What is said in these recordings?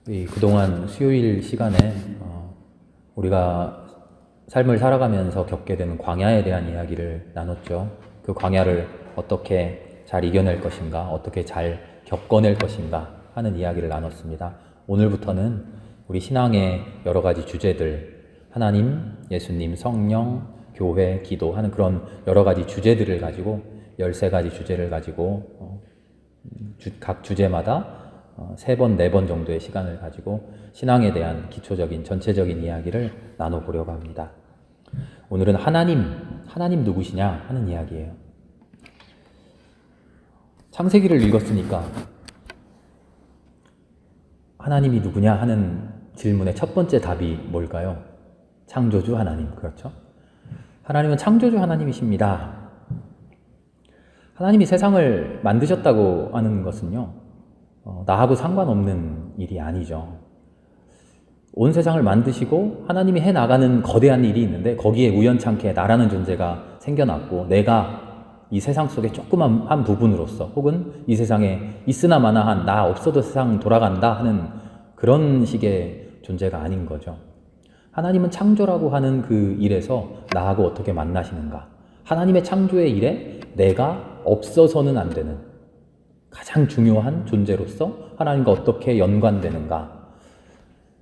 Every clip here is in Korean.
그동안 수요일 시간에 우리가 삶을 살아가면서 겪게 되는 광야에 대한 이야기를 나눴죠. 그 광야를 어떻게 잘 이겨낼 것인가, 어떻게 잘 겪어낼 것인가 하는 이야기를 나눴습니다. 오늘부터는 우리 신앙의 여러 가지 주제들, 하나님, 예수님, 성령, 교회, 기도 하는 그런 여러 가지 주제들을 가지고 13가지 주제를 가지고 각 주제마다 3번, 4번 정도의 시간을 가지고 신앙에 대한 기초적인 전체적인 이야기를 나눠보려고 합니다. 오늘은 하나님 누구시냐 하는 이야기예요. 창세기를 읽었으니까 하나님이 누구냐 하는 질문의 첫 번째 답이 뭘까요? 창조주 하나님, 그렇죠? 하나님은 창조주 하나님이십니다. 하나님이 세상을 만드셨다고 하는 것은요, 나하고 상관없는 일이 아니죠. 온 세상을 만드시고 하나님이 해나가는 거대한 일이 있는데 거기에 우연찮게 나라는 존재가 생겨났고 내가 이 세상 속의 조그만 한 부분으로서 혹은 이 세상에 있으나 마나한 나 없어도 세상 돌아간다 하는 그런 식의 존재가 아닌 거죠. 하나님은 창조라고 하는 그 일에서 나하고 어떻게 만나시는가, 하나님의 창조의 일에 내가 없어서는 안 되는 가장 중요한 존재로서 하나님과 어떻게 연관되는가,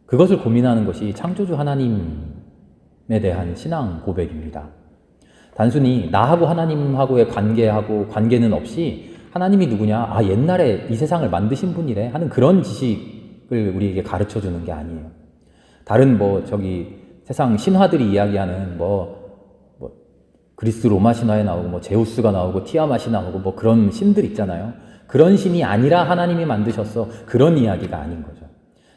그것을 고민하는 것이 창조주 하나님에 대한 신앙 고백입니다. 단순히 나하고 하나님하고의 관계는 없이 하나님이 누구냐, 옛날에 이 세상을 만드신 분이래 하는 그런 지식을 우리에게 가르쳐 주는 게 아니에요. 다른 세상 신화들이 이야기하는 그리스 로마 신화에 나오고 제우스가 나오고 티아맛이 나오고 그런 신들 있잖아요. 그런 신이 아니라 하나님이 만드셨어, 그런 이야기가 아닌 거죠.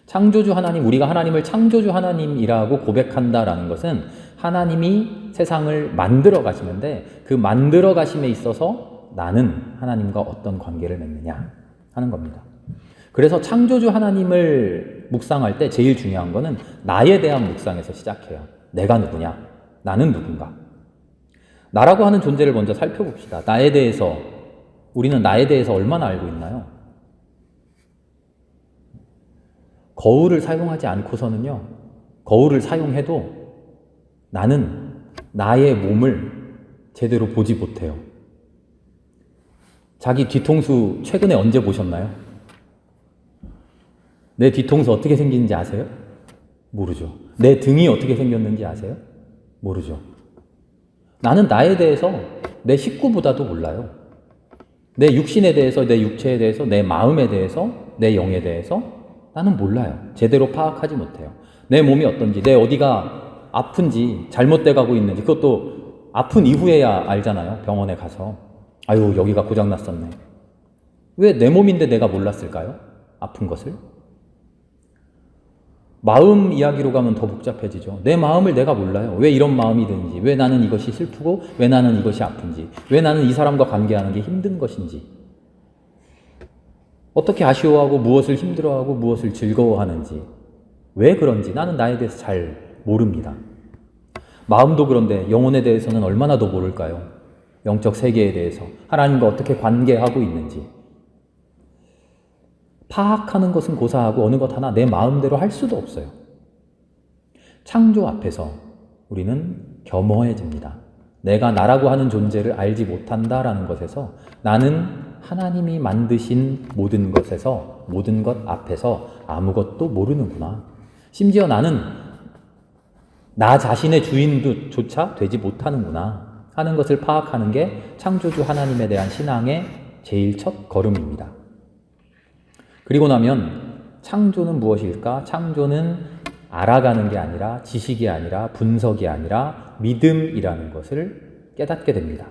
창조주 하나님, 우리가 하나님을 창조주 하나님이라고 고백한다라는 것은 하나님이 세상을 만들어 가시는데 그 만들어 가심에 있어서 나는 하나님과 어떤 관계를 맺느냐 하는 겁니다. 그래서 창조주 하나님을 묵상할 때 제일 중요한 거는 나에 대한 묵상에서 시작해요. 내가 누구냐? 나는 누군가? 나라고 하는 존재를 먼저 살펴봅시다. 우리는 나에 대해서 얼마나 알고 있나요? 거울을 사용하지 않고서는요, 거울을 사용해도 나는 나의 몸을 제대로 보지 못해요. 자기 뒤통수 최근에 언제 보셨나요? 내 뒤통수 어떻게 생긴지 아세요? 모르죠. 내 등이 어떻게 생겼는지 아세요? 모르죠. 나는 나에 대해서 내 식구보다도 몰라요. 내 육신에 대해서, 내 육체에 대해서, 내 마음에 대해서, 내 영에 대해서 나는 몰라요. 제대로 파악하지 못해요. 내 몸이 어떤지, 내 어디가 아픈지, 잘못돼 가고 있는지, 그것도 아픈 이후에야 알잖아요. 병원에 가서. 여기가 고장났었네. 왜 내 몸인데 내가 몰랐을까요? 아픈 것을? 마음 이야기로 가면 더 복잡해지죠. 내 마음을 내가 몰라요. 왜 이런 마음이 드는지, 왜 나는 이것이 슬프고, 왜 나는 이것이 아픈지, 왜 나는 이 사람과 관계하는 게 힘든 것인지, 어떻게 아쉬워하고 무엇을 힘들어하고 무엇을 즐거워하는지, 왜 그런지 나는 나에 대해서 잘 모릅니다. 마음도 그런데 영혼에 대해서는 얼마나 더 모를까요? 영적 세계에 대해서, 하나님과 어떻게 관계하고 있는지. 파악하는 것은 고사하고 어느 것 하나 내 마음대로 할 수도 없어요. 창조 앞에서 우리는 겸허해집니다. 내가 나라고 하는 존재를 알지 못한다라는 것에서 나는 하나님이 만드신 모든 것에서, 모든 것 앞에서 아무것도 모르는구나. 심지어 나는 나 자신의 주인조차 되지 못하는구나 하는 것을 파악하는 게 창조주 하나님에 대한 신앙의 제일 첫 걸음입니다. 그리고 나면 창조는 무엇일까? 창조는 알아가는 게 아니라, 지식이 아니라, 분석이 아니라 믿음이라는 것을 깨닫게 됩니다.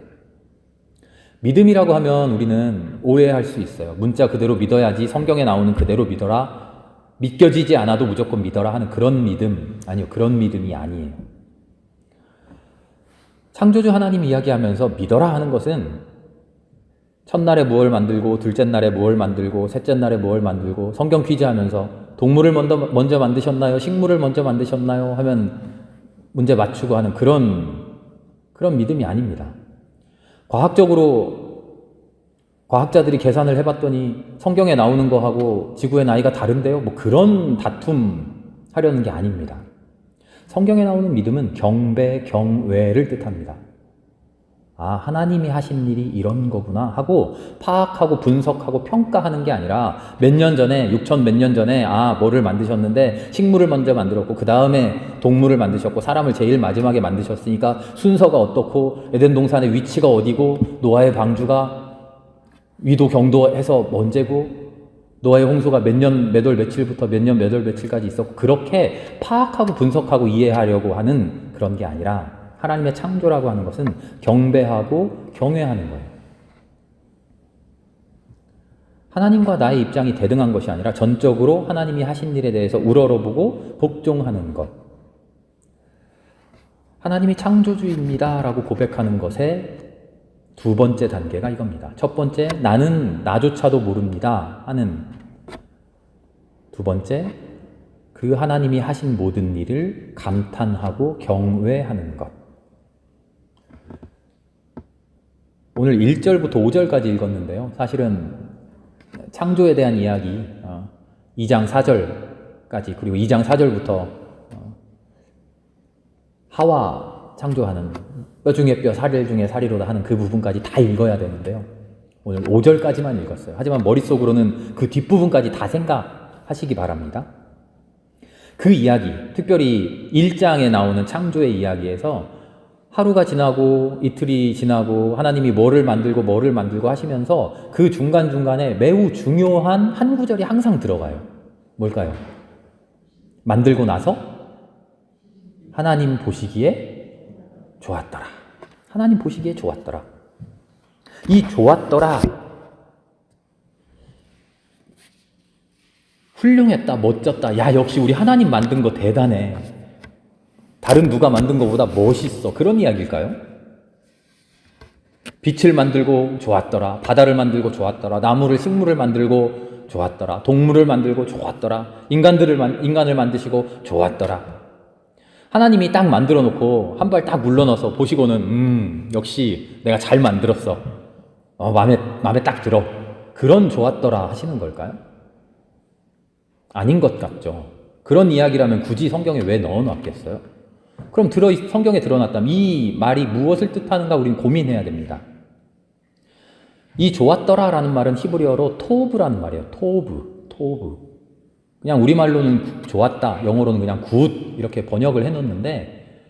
믿음이라고 하면 우리는 오해할 수 있어요. 문자 그대로 믿어야지, 성경에 나오는 그대로 믿어라, 믿겨지지 않아도 무조건 믿어라 하는 그런 믿음, 아니요, 그런 믿음이 아니에요. 창조주 하나님 이야기하면서 믿어라 하는 것은 첫날에 무엇을 만들고, 둘째 날에 무엇을 만들고, 셋째 날에 무엇을 만들고, 성경 퀴즈 하면서 동물을 먼저 만드셨나요? 식물을 먼저 만드셨나요? 하면 문제 맞추고 하는 그런 믿음이 아닙니다. 과학적으로 과학자들이 계산을 해봤더니 성경에 나오는 거하고 지구의 나이가 다른데요? 뭐 그런 다툼 하려는 게 아닙니다. 성경에 나오는 믿음은 경배, 경외를 뜻합니다. 아, 하나님이 하신 일이 이런 거구나 하고 파악하고 분석하고 평가하는 게 아니라 몇 년 전에, 6천 몇 년 전에 뭐를 만드셨는데 식물을 먼저 만들었고 그 다음에 동물을 만드셨고 사람을 제일 마지막에 만드셨으니까 순서가 어떻고 에덴 동산의 위치가 어디고 노아의 방주가 위도 경도해서 언제고 노아의 홍수가 몇 년 몇 월 며칠부터 몇 년 몇 월 며칠까지 있었고 그렇게 파악하고 분석하고 이해하려고 하는 그런 게 아니라 하나님의 창조라고 하는 것은 경배하고 경외하는 거예요. 하나님과 나의 입장이 대등한 것이 아니라 전적으로 하나님이 하신 일에 대해서 우러러보고 복종하는 것. 하나님이 창조주입니다 라고 고백하는 것의 두 번째 단계가 이겁니다. 첫 번째, 나는 나조차도 모릅니다 하는. 두 번째, 그 하나님이 하신 모든 일을 감탄하고 경외하는 것. 오늘 1절부터 5절까지 읽었는데요. 사실은 창조에 대한 이야기 2장 4절까지 그리고 2장 4절부터 하와 창조하는 뼈 중에 뼈, 살 중에 살이로다 하는 그 부분까지 다 읽어야 되는데요. 오늘 5절까지만 읽었어요. 하지만 머릿속으로는 그 뒷부분까지 다 생각하시기 바랍니다. 그 이야기, 특별히 1장에 나오는 창조의 이야기에서 하루가 지나고 이틀이 지나고 하나님이 뭐를 만들고 하시면서 그 중간중간에 매우 중요한 한 구절이 항상 들어가요. 뭘까요? 만들고 나서 하나님 보시기에 좋았더라. 하나님 보시기에 좋았더라. 이 좋았더라. 훌륭했다, 멋졌다. 야, 역시 우리 하나님 만든 거 대단해. 다른 누가 만든 것보다 멋있어. 그런 이야기일까요? 빛을 만들고 좋았더라. 바다를 만들고 좋았더라. 나무를, 식물을 만들고 좋았더라. 동물을 만들고 좋았더라. 인간을 만드시고 좋았더라. 하나님이 딱 만들어 놓고 한 발 딱 물러넣어서 보시고는 역시 내가 잘 만들었어. 마음에 딱 들어. 그런 좋았더라 하시는 걸까요? 아닌 것 같죠. 그런 이야기라면 굳이 성경에 왜 넣어놨겠어요? 그럼 성경에 드러났다면 이 말이 무엇을 뜻하는가 우리는 고민해야 됩니다. 이 좋았더라라는 말은 히브리어로 토브라는 말이에요. 토브. 그냥 우리말로는 좋았다, 영어로는 그냥 굿 이렇게 번역을 해놓는데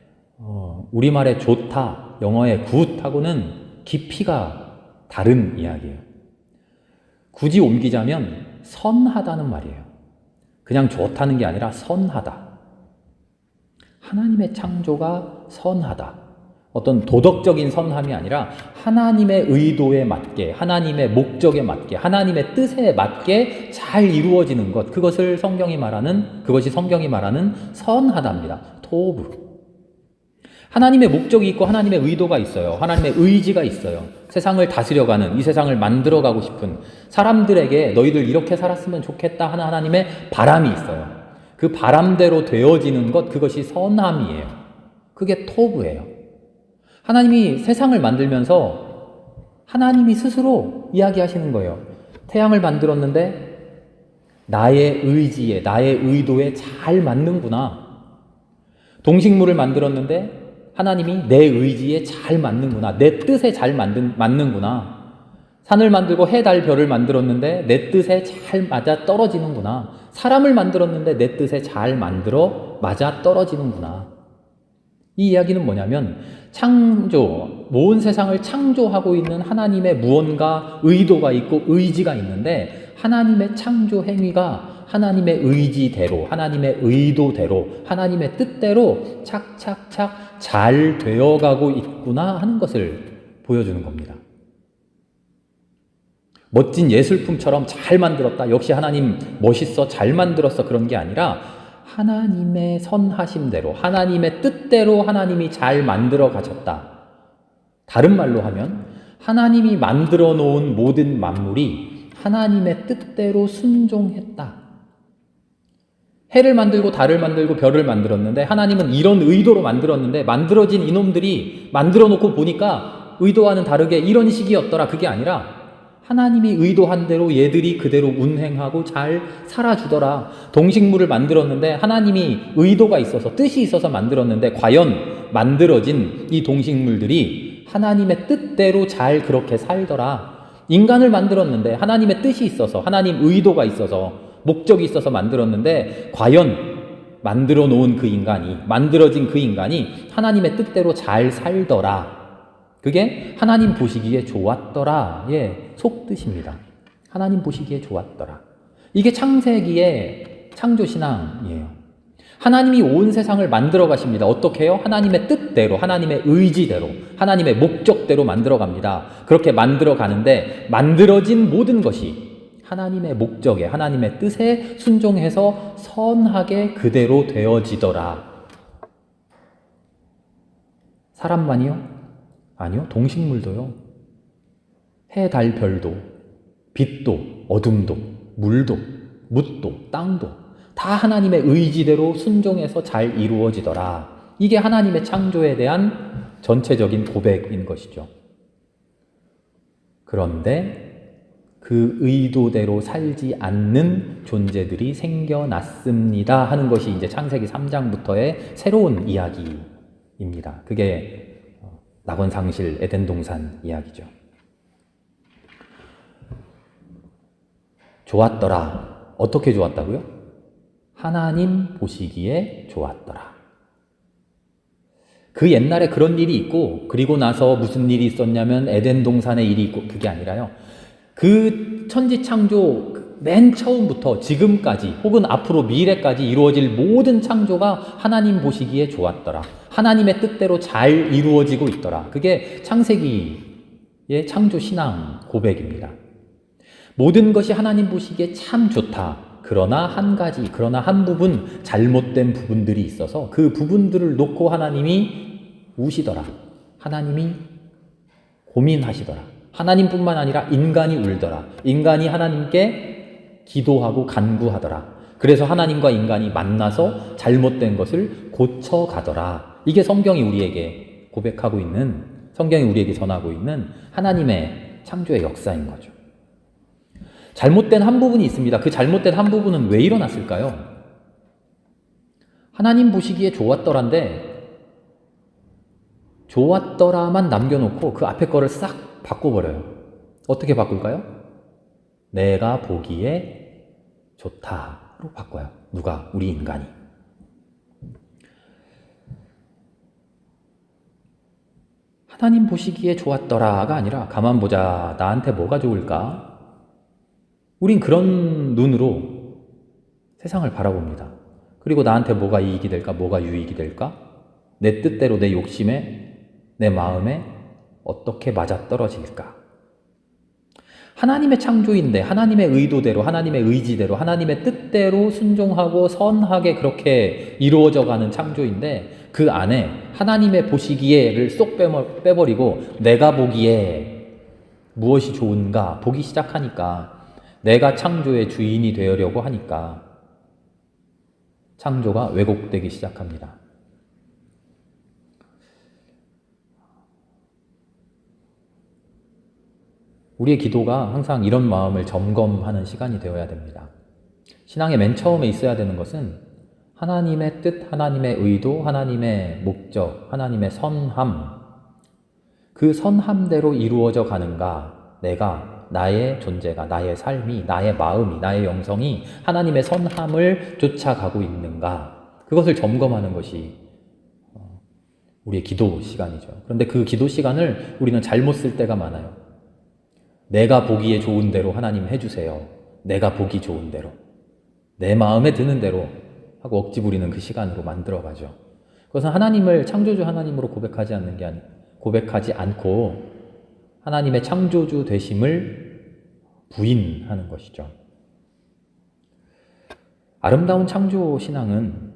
우리말의 좋다, 영어의 굿하고는 깊이가 다른 이야기예요. 굳이 옮기자면 선하다는 말이에요. 그냥 좋다는 게 아니라 선하다. 하나님의 창조가 선하다. 어떤 도덕적인 선함이 아니라 하나님의 의도에 맞게, 하나님의 목적에 맞게, 하나님의 뜻에 맞게 잘 이루어지는 것. 그것이 성경이 말하는 선하답니다. 토브. 하나님의 목적이 있고 하나님의 의도가 있어요. 하나님의 의지가 있어요. 세상을 다스려가는, 이 세상을 만들어가고 싶은 사람들에게 너희들 이렇게 살았으면 좋겠다 하는 하나님의 바람이 있어요. 그 바람대로 되어지는 것, 그것이 선함이에요. 그게 토브예요. 하나님이 세상을 만들면서 하나님이 스스로 이야기하시는 거예요. 태양을 만들었는데 나의 의지에, 나의 의도에 잘 맞는구나. 동식물을 만들었는데 하나님이 내 의지에 잘 맞는구나. 내 뜻에 잘 맞는구나. 산을 만들고 해, 달, 별을 만들었는데 내 뜻에 잘 맞아 떨어지는구나. 사람을 만들었는데 내 뜻에 잘 맞아 떨어지는구나. 이 이야기는 뭐냐면 모든 세상을 창조하고 있는 하나님의 무언가 의도가 있고 의지가 있는데 하나님의 창조 행위가 하나님의 의지대로, 하나님의 의도대로, 하나님의 뜻대로 착착착 잘 되어가고 있구나 하는 것을 보여주는 겁니다. 멋진 예술품처럼 잘 만들었다. 역시 하나님 멋있어. 잘 만들었어. 그런 게 아니라 하나님의 선하심대로, 하나님의 뜻대로 하나님이 잘 만들어 가셨다. 다른 말로 하면 하나님이 만들어 놓은 모든 만물이 하나님의 뜻대로 순종했다. 해를 만들고 달을 만들고 별을 만들었는데 하나님은 이런 의도로 만들었는데 만들어진 이놈들이 만들어 놓고 보니까 의도와는 다르게 이런 식이었더라. 그게 아니라 하나님이 의도한 대로 얘들이 그대로 운행하고 잘 살아주더라. 동식물을 만들었는데 하나님이 의도가 있어서 뜻이 있어서 만들었는데 과연 만들어진 이 동식물들이 하나님의 뜻대로 잘 그렇게 살더라. 인간을 만들었는데 하나님의 뜻이 있어서 하나님 의도가 있어서 목적이 있어서 만들었는데 과연 만들어 놓은 그 인간이 만들어진 그 인간이 하나님의 뜻대로 잘 살더라. 그게 하나님 보시기에 좋았더라의 속뜻입니다. 하나님 보시기에 좋았더라. 이게 창세기의 창조신앙이에요. 하나님이 온 세상을 만들어 가십니다. 어떻게 해요? 하나님의 뜻대로, 하나님의 의지대로, 하나님의 목적대로 만들어 갑니다. 그렇게 만들어 가는데 만들어진 모든 것이 하나님의 목적에, 하나님의 뜻에 순종해서 선하게 그대로 되어지더라. 사람만이요? 아니요. 동식물도요. 해, 달, 별도, 빛도, 어둠도, 물도, 묻도, 땅도 다 하나님의 의지대로 순종해서 잘 이루어지더라. 이게 하나님의 창조에 대한 전체적인 고백인 것이죠. 그런데 그 의도대로 살지 않는 존재들이 생겨났습니다 하는 것이 이제 창세기 3장부터의 새로운 이야기입니다. 그게 낙원상실 에덴 동산 이야기죠. 좋았더라. 어떻게 좋았다고요? 하나님 보시기에 좋았더라. 그 옛날에 그런 일이 있고 그리고 나서 무슨 일이 있었냐면 에덴 동산의 일이 있고 그게 아니라요. 그 천지창조 맨 처음부터 지금까지 혹은 앞으로 미래까지 이루어질 모든 창조가 하나님 보시기에 좋았더라. 하나님의 뜻대로 잘 이루어지고 있더라. 그게 창세기의 창조 신앙 고백입니다. 모든 것이 하나님 보시기에 참 좋다. 그러나 한 부분 잘못된 부분들이 있어서 그 부분들을 놓고 하나님이 우시더라. 하나님이 고민하시더라. 하나님뿐만 아니라 인간이 울더라. 인간이 하나님께 기도하고 간구하더라. 그래서 하나님과 인간이 만나서 잘못된 것을 고쳐가더라. 이게 성경이 우리에게 고백하고 있는, 성경이 우리에게 전하고 있는 하나님의 창조의 역사인 거죠. 잘못된 한 부분이 있습니다. 그 잘못된 한 부분은 왜 일어났을까요? 하나님 보시기에 좋았더란데 좋았더라만 남겨놓고 그 앞에 거를 싹 바꿔버려요. 어떻게 바꿀까요? 내가 보기에 좋다로 바꿔요. 누가? 우리 인간이. 하나님 보시기에 좋았더라가 아니라 가만 보자. 나한테 뭐가 좋을까? 우린 그런 눈으로 세상을 바라봅니다. 그리고 나한테 뭐가 이익이 될까? 뭐가 유익이 될까? 내 뜻대로 내 욕심에, 내 마음에 어떻게 맞아떨어질까? 하나님의 창조인데 하나님의 의도대로, 하나님의 의지대로, 하나님의 뜻대로 순종하고 선하게 그렇게 이루어져가는 창조인데 그 안에 하나님의 보시기에를 쏙 빼버리고 내가 보기에 무엇이 좋은가 보기 시작하니까 내가 창조의 주인이 되려고 하니까 창조가 왜곡되기 시작합니다. 우리의 기도가 항상 이런 마음을 점검하는 시간이 되어야 됩니다. 신앙의 맨 처음에 있어야 되는 것은 하나님의 뜻, 하나님의 의도, 하나님의 목적, 하나님의 선함, 그 선함대로 이루어져 가는가, 내가, 나의 존재가, 나의 삶이, 나의 마음이, 나의 영성이 하나님의 선함을 쫓아가고 있는가, 그것을 점검하는 것이 우리의 기도 시간이죠. 그런데 그 기도 시간을 우리는 잘못 쓸 때가 많아요. 내가 보기에 좋은 대로 하나님 해주세요. 내가 보기 좋은 대로. 내 마음에 드는 대로 하고 억지 부리는 그 시간으로 만들어가죠. 그것은 하나님을 창조주 하나님으로 고백하지 않고 하나님의 창조주 되심을 부인하는 것이죠. 아름다운 창조 신앙은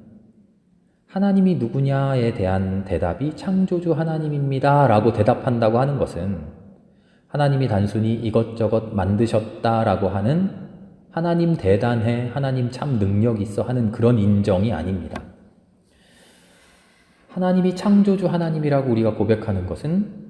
하나님이 누구냐에 대한 대답이 창조주 하나님입니다 라고 대답한다고 하는 것은 하나님이 단순히 이것저것 만드셨다라고 하는 하나님 대단해, 하나님 참 능력 있어 하는 그런 인정이 아닙니다. 하나님이 창조주 하나님이라고 우리가 고백하는 것은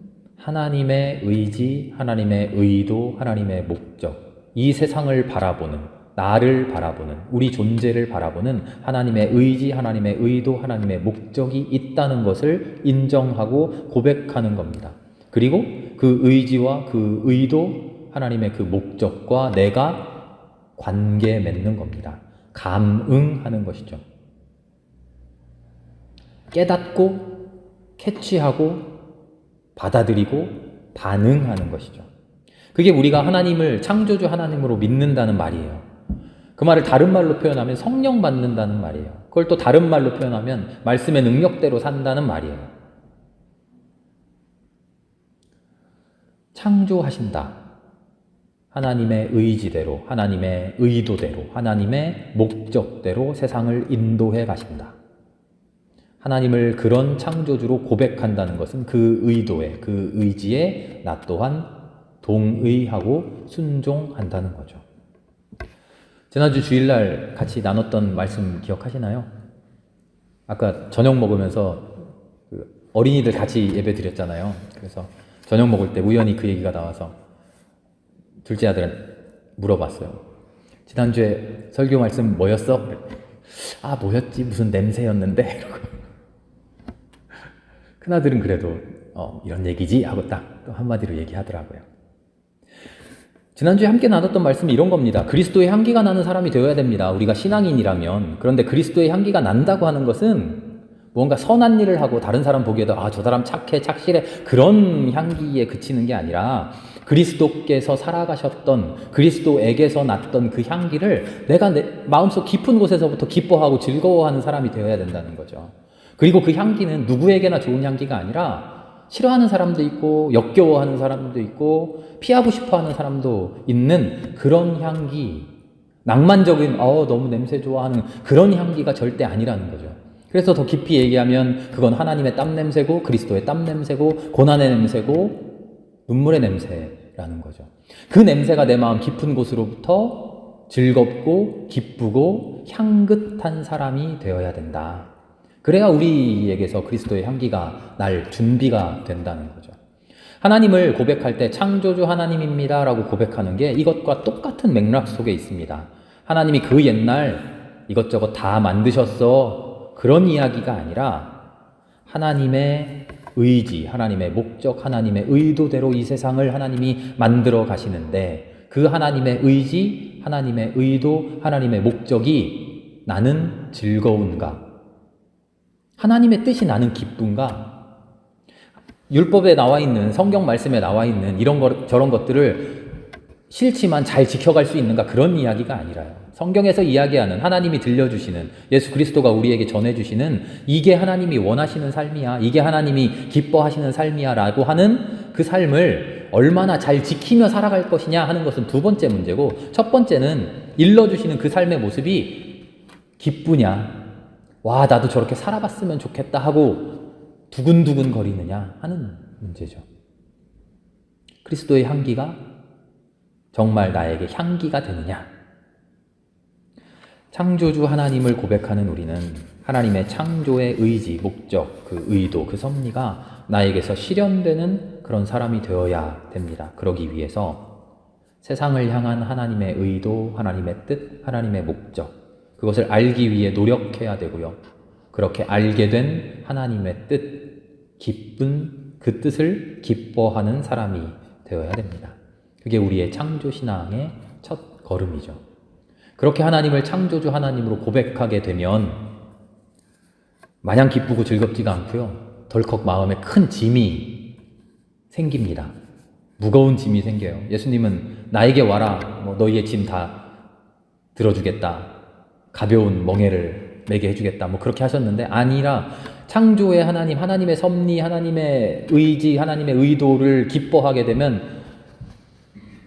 하나님의 의지, 하나님의 의도, 하나님의 목적, 이 세상을 바라보는, 나를 바라보는, 우리 존재를 바라보는 하나님의 의지, 하나님의 의도, 하나님의 목적이 있다는 것을 인정하고 고백하는 겁니다. 그리고 그 의지와 그 의도, 하나님의 그 목적과 내가 관계 맺는 겁니다. 감응하는 것이죠. 깨닫고, 캐치하고, 받아들이고, 반응하는 것이죠. 그게 우리가 하나님을 창조주 하나님으로 믿는다는 말이에요. 그 말을 다른 말로 표현하면 성령 받는다는 말이에요. 그걸 또 다른 말로 표현하면 말씀의 능력대로 산다는 말이에요. 창조하신다. 하나님의 의지대로, 하나님의 의도대로, 하나님의 목적대로 세상을 인도해 가신다. 하나님을 그런 창조주로 고백한다는 것은 그 의도에, 그 의지에 나 또한 동의하고 순종한다는 거죠. 지난주 주일날 같이 나눴던 말씀 기억하시나요? 아까 저녁 먹으면서 그 어린이들 같이 예배 드렸잖아요. 그래서 저녁 먹을 때 우연히 그 얘기가 나와서 둘째 아들한테 물어봤어요. 지난주에 설교 말씀 뭐였어? 아, 뭐였지? 무슨 냄새였는데? 이러고. 큰아들은 그래도 이런 얘기지? 하고 딱 또 한마디로 얘기하더라고요. 지난주에 함께 나눴던 말씀이 이런 겁니다. 그리스도의 향기가 나는 사람이 되어야 됩니다. 우리가 신앙인이라면. 그런데 그리스도의 향기가 난다고 하는 것은 무언가 선한 일을 하고 다른 사람 보기에도 아, 저 사람 착해, 착실해 그런 향기에 그치는 게 아니라 그리스도께서 살아가셨던 그리스도에게서 났던 그 향기를 내가 내 마음속 깊은 곳에서부터 기뻐하고 즐거워하는 사람이 되어야 된다는 거죠. 그리고 그 향기는 누구에게나 좋은 향기가 아니라 싫어하는 사람도 있고 역겨워하는 사람도 있고 피하고 싶어하는 사람도 있는 그런 향기, 낭만적인 너무 냄새 좋아하는 그런 향기가 절대 아니라는 거죠. 그래서 더 깊이 얘기하면 그건 하나님의 땀 냄새고 그리스도의 땀 냄새고 고난의 냄새고 눈물의 냄새라는 거죠. 그 냄새가 내 마음 깊은 곳으로부터 즐겁고 기쁘고 향긋한 사람이 되어야 된다. 그래야 우리에게서 그리스도의 향기가 날 준비가 된다는 거죠. 하나님을 고백할 때 창조주 하나님입니다 라고 고백하는 게 이것과 똑같은 맥락 속에 있습니다. 하나님이 그 옛날 이것저것 다 만드셨어 그런 이야기가 아니라 하나님의 의지, 하나님의 목적, 하나님의 의도대로 이 세상을 하나님이 만들어 가시는데 그 하나님의 의지, 하나님의 의도, 하나님의 목적이 나는 즐거운가? 하나님의 뜻이 나는 기쁜가? 율법에 나와 있는 성경 말씀에 나와 있는 이런 저런 것들을 싫지만 잘 지켜갈 수 있는가? 그런 이야기가 아니라요. 성경에서 이야기하는 하나님이 들려주시는 예수 그리스도가 우리에게 전해주시는 이게 하나님이 원하시는 삶이야. 이게 하나님이 기뻐하시는 삶이야 라고 하는 그 삶을 얼마나 잘 지키며 살아갈 것이냐 하는 것은 두 번째 문제고 첫 번째는 일러주시는 그 삶의 모습이 기쁘냐? 와, 나도 저렇게 살아봤으면 좋겠다 하고 두근두근 거리느냐 하는 문제죠. 그리스도의 향기가 정말 나에게 향기가 되느냐? 창조주 하나님을 고백하는 우리는 하나님의 창조의 의지, 목적, 그 의도, 그 섭리가 나에게서 실현되는 그런 사람이 되어야 됩니다. 그러기 위해서 세상을 향한 하나님의 의도, 하나님의 뜻, 하나님의 목적 그것을 알기 위해 노력해야 되고요. 그렇게 알게 된 하나님의 뜻, 기쁜 그 뜻을 기뻐하는 사람이 되어야 됩니다. 그게 우리의 창조신앙의 첫 걸음이죠. 그렇게 하나님을 창조주 하나님으로 고백하게 되면 마냥 기쁘고 즐겁지가 않고요. 덜컥 마음에 큰 짐이 생깁니다. 무거운 짐이 생겨요. 예수님은 나에게 와라, 너희의 짐 다 들어주겠다. 가벼운 멍에를 매게 해주겠다. 그렇게 하셨는데 아니라 창조의 하나님, 하나님의 섭리, 하나님의 의지, 하나님의 의도를 기뻐하게 되면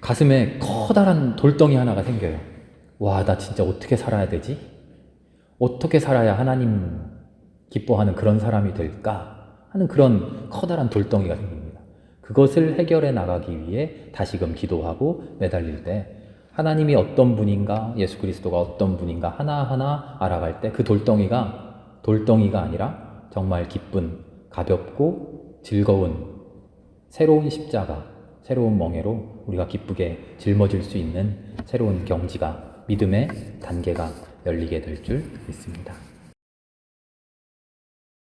가슴에 커다란 돌덩이 하나가 생겨요. 와, 나 진짜 어떻게 살아야 되지? 어떻게 살아야 하나님 기뻐하는 그런 사람이 될까? 하는 그런 커다란 돌덩이가 생깁니다. 그것을 해결해 나가기 위해 다시금 기도하고 매달릴 때 하나님이 어떤 분인가, 예수 그리스도가 어떤 분인가 하나하나 알아갈 때 그 돌덩이가 아니라 정말 기쁜, 가볍고 즐거운 새로운 십자가, 새로운 멍에로 우리가 기쁘게 짊어질 수 있는 새로운 경지가, 믿음의 단계가 열리게 될 줄 믿습니다.